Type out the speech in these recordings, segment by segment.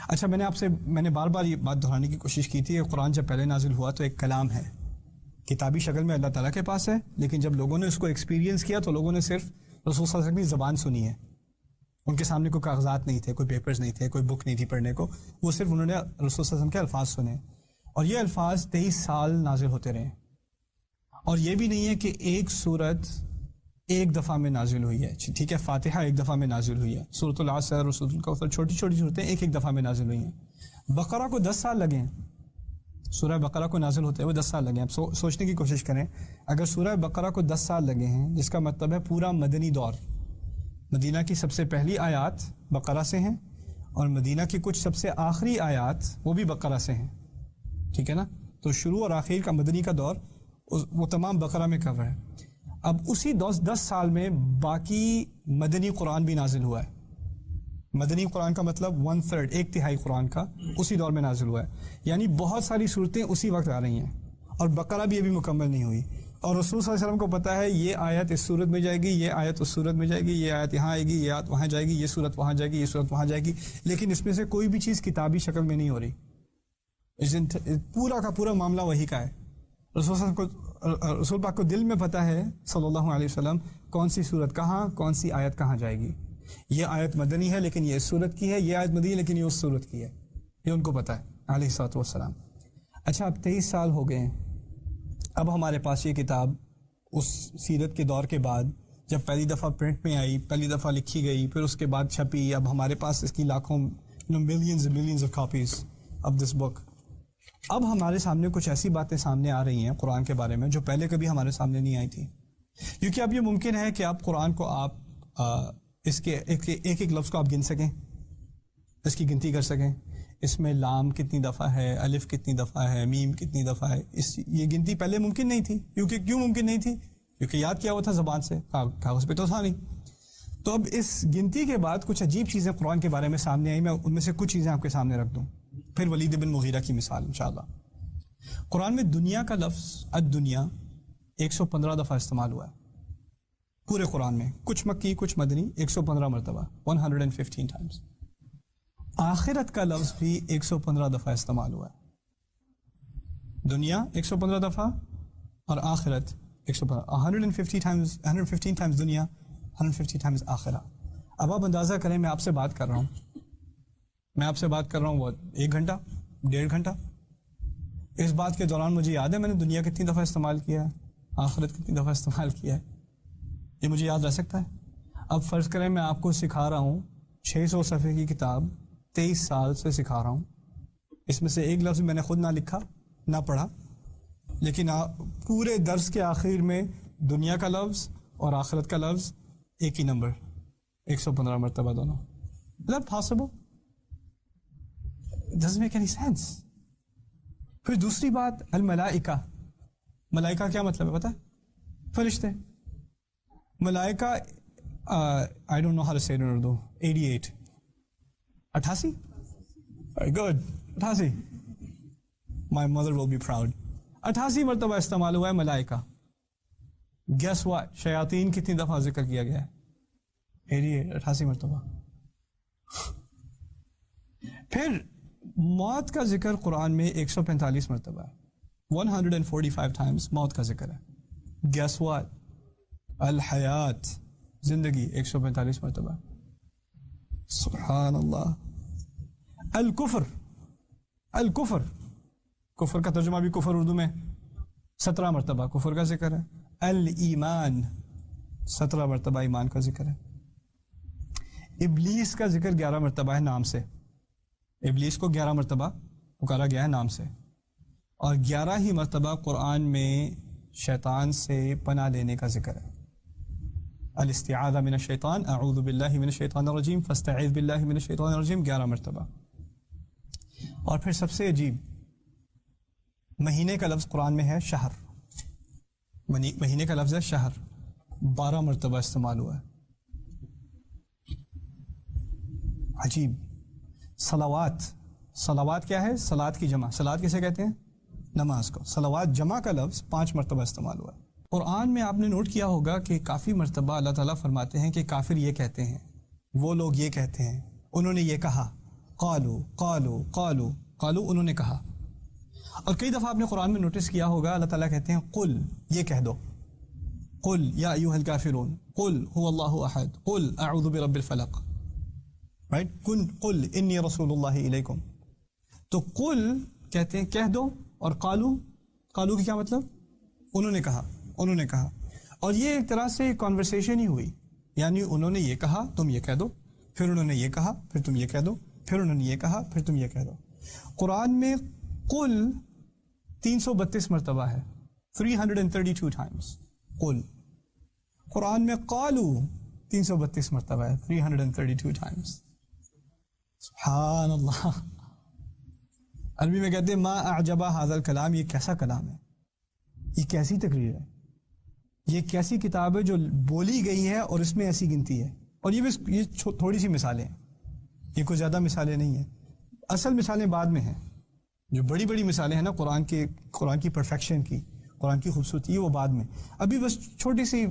اچھا میں نے بار بار یہ بات دہرانے کی کوشش کی تھی کہ قرآن جب پہلے نازل ہوا تو ایک کلام ہے، کتابی شکل میں اللہ تعالیٰ کے پاس ہے، لیکن جب لوگوں نے اس کو ایکسپیرینس کیا تو لوگوں نے صرف رسول صلی اللہ علیہ وسلم کی زبان سنی ہے. ان کے سامنے کوئی کاغذات نہیں تھے، کوئی پیپرز نہیں تھے، کوئی بک نہیں تھی پڑھنے کو، وہ صرف انہوں نے رسول صلی اللہ علیہ وسلم کے الفاظ سنے، اور یہ الفاظ 23 سال نازل ہوتے رہے. اور یہ بھی نہیں ہے کہ ایک سورت ایک دفعہ میں نازل ہوئی ہے، ٹھیک ہے، فاتحہ ایک دفعہ میں نازل ہوئی ہے، سورۃ العصر، سورۃ الکوثر، چھوٹی چھوٹی صورتیں ایک دفعہ میں نازل ہوئی ہیں. بقرہ کو 10 سال لگے ہیں، سورہ بقرہ کو نازل ہوتے ہوئے 10 سال لگے ہیں. اب سوچنے کی کوشش کریں، اگر سورہ بقرہ کو 10 سال لگے ہیں، جس کا مطلب ہے پورا مدنی دور، مدینہ کی سب سے پہلی آیات بقرہ سے ہیں، اور مدینہ کی کچھ سب سے آخری آیات وہ بھی بقرہ سے ہیں، ٹھیک ہے نا، تو شروع اور آخر کا مدنی کا دور وہ تمام بقرہ میں کور ہے. اب اسی 10 سال میں باقی مدنی قرآن بھی نازل ہوا ہے. مدنی قرآن کا مطلب 1/3، ایک تہائی قرآن کا اسی دور میں نازل ہوا ہے، یعنی بہت ساری صورتیں اسی وقت آ رہی ہیں، اور بقرہ بھی ابھی مکمل نہیں ہوئی. اور رسول صلی اللہ علیہ وسلم کو پتا ہے یہ آیت اس صورت میں جائے گی، یہ آیت اس صورت میں جائے گی، یہ آیت یہاں آئے گی، یہ آیت وہاں جائے گی، یہ صورت وہاں جائے گی، یہ صورت وہاں جائے گی، لیکن اس میں سے کوئی بھی چیز کتابی شکل میں نہیں ہو رہی. پورا کا پورا معاملہ وہی کا ہے. رسول پاک کو دل میں پتہ ہے صلی اللہ علیہ وسلم کون سی صورت کہاں، کون سی آیت کہاں جائے گی. یہ آیت مدنی ہے لیکن یہ اس صورت کی ہے، یہ آیت مدنی ہے لیکن یہ اس صورت کی ہے، یہ ان کو پتہ ہے علیہ الصلوۃ والسلام. اچھا، اب 23 سال ہو گئے ہیں. اب ہمارے پاس یہ کتاب اس سیرت کے دور کے بعد جب پہلی دفعہ پرنٹ میں آئی، پہلی دفعہ لکھی گئی، پھر اس کے بعد چھپی، اب ہمارے پاس اس کی لاکھوں millions of copies of this book. اب ہمارے سامنے کچھ ایسی باتیں سامنے آ رہی ہیں قرآن کے بارے میں جو پہلے کبھی ہمارے سامنے نہیں آئی تھی، کیونکہ اب یہ ممکن ہے کہ آپ قرآن کو اس کے ایک لفظ کو آپ گن سکیں، اس کی گنتی کر سکیں. اس میں لام کتنی دفعہ ہے، الف کتنی دفعہ ہے، میم کتنی دفعہ ہے، یہ گنتی پہلے ممکن نہیں تھی. کیوں ممکن نہیں تھی؟ کیونکہ یاد کیا ہوا تھا زبان سے، کاغذ پہ تو تھا نہیں. تو اب اس گنتی کے بعد کچھ عجیب چیزیں قرآن کے بارے میں سامنے آئی، میں ان میں سے کچھ چیزیں آپ کے سامنے رکھ دوں، پھر ولید بن مغیرہ کی مثال انشاءاللہ. قرآن میں دنیا کا لفظ الدنیا 115 دفعہ استعمال ہوا ہے پورے قرآن میں، کچھ مکی کچھ مدنی، 115 مرتبہ، 115 ٹائمز. آخرت کا لفظ بھی 115 دفعہ استعمال ہوا ہے. دنیا 115 دفعہ اور آخرت 115 ٹائمز دنیا، 150 ٹائمز آخرہ. اب آپ اندازہ کریں، میں آپ سے بات کر رہا ہوں وہ 1 گھنٹہ 1.5 گھنٹہ. اس بات کے دوران مجھے یاد ہے میں نے دنیا کتنی دفعہ استعمال کیا ہے، آخرت کتنی دفعہ استعمال کیا ہے، یہ مجھے یاد رہ سکتا ہے. اب فرض کریں میں آپ کو سکھا رہا ہوں 600 صفحے کی کتاب، 23 سال سے سکھا رہا ہوں، اس میں سے ایک لفظ میں نے خود نہ لکھا نہ پڑھا، لیکن پورے درس کے آخر میں دنیا کا لفظ اور آخرت کا لفظ ایک ہی نمبر، 115 مرتبہ دونوں. Is that possible? It doesn't make any sense. پھر دوسری بات، الملائکہ. ملائکہ کیا مطلب ہے پتہ ہے؟ فرشتے. ملائکہ I don't know how to say it in Urdu. 88 Very good. 88. My mother will be proud. 88 مرتبہ استعمال ہوا ہے ملائکہ. Guess what? شیاطین کتنی دفعہ ذکر کیا گیا ہے؟ 88 مرتبہ. پھر موت کا ذکر قرآن میں 145 مرتبہ ہے، 145 ٹائمز موت کا ذکر ہے. Guess what? الحیات، زندگی، 145 مرتبہ. سبحان اللہ. الکفر، کفر کا ترجمہ بھی کفر اردو میں 17 مرتبہ کفر کا ذکر ہے. الایمان، 17 مرتبہ ایمان کا ذکر ہے. ابلیس کا ذکر 11 مرتبہ ہے نام سے، ابلیس کو 11 مرتبہ پکارا گیا ہے نام سے، اور 11 ہی مرتبہ قرآن میں شیطان سے پناہ لینے کا ذکر ہے. الاستعاذہ من الشیطان، اعوذ باللہ من الشیطان الرجیم، فاستعیذ باللہ من الشیطان الرجیم، 11 مرتبہ. اور پھر سب سے عجیب، مہینے کا لفظ قرآن میں ہے شہر، مہینے کا لفظ ہے شہر، 12 مرتبہ استعمال ہوا ہے. عجیب. صلوات کیا ہے؟ صلات کی جمع. صلات کسے کہتے ہیں؟ نماز کو. صلوات جمع کا لفظ 5 مرتبہ استعمال ہوا ہے. قرآن میں آپ نے نوٹ کیا ہوگا کہ کافی مرتبہ اللہ تعالیٰ فرماتے ہیں کہ کافر یہ کہتے ہیں، وہ لوگ یہ کہتے ہیں، انہوں نے یہ کہا، قالو قالو قالو قالو انہوں نے کہا. اور کئی دفعہ آپ نے قرآن میں نوٹس کیا ہوگا اللہ تعالیٰ کہتے ہیں قل یہ کہہ دو, قل یا ایھا الکافرون, قل هو اللہ احد, قل اعوذ برب الفلق, رائٹ, قل انی رسول اللہ الیکم. تو قل کہتے ہیں کہہ دو, اور قالو, قالو کی کیا مطلب, انہوں نے کہا, انہوں نے کہا. اور یہ ایک طرح سے کانورسیشن ہی ہوئی, یعنی انہوں نے یہ کہا تم یہ کہہ دو, پھر انہوں نے یہ کہا پھر تم یہ کہہ دو, پھر انہوں نے یہ کہا پھر تم یہ کہہ دو. قرآن میں قل 332 مرتبہ ہے, 332 times قل. قرآن میں قالو 332 مرتبہ ہے, 332 times. سبحان اللہ. عربی میں کہتے ہیں ما اعجبا ھذا الکلام, یہ کیسا کلام ہے, یہ کیسی تقریر ہے, یہ کیسی کتاب ہے جو بولی گئی ہے اور اس میں ایسی گنتی ہے. اور یہ تھوڑی سی مثالیں ہیں, یہ کوئی زیادہ مثالیں نہیں ہیں. اصل مثالیں بعد میں ہیں, جو بڑی بڑی مثالیں ہیں نا قرآن کی پرفیکشن کی, قرآن کی خوبصورتی, وہ بعد میں. ابھی بس چھوٹی سی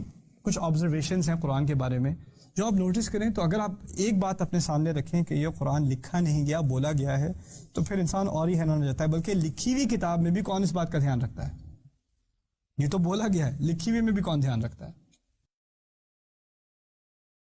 کچھ آبزرویشنز ہیں قرآن کے بارے میں جو آپ نوٹس کریں. تو اگر آپ ایک بات اپنے سامنے رکھیں کہ یہ قرآن لکھا نہیں گیا, بولا گیا ہے, تو پھر انسان اور ہی حیران ہو جاتا ہے. بلکہ لکھی ہوئی کتاب میں بھی کون اس بات کا دھیان رکھتا ہے, یہ تو بولا گیا ہے, لکھی ہوئی میں بھی کون دھیان رکھتا ہے.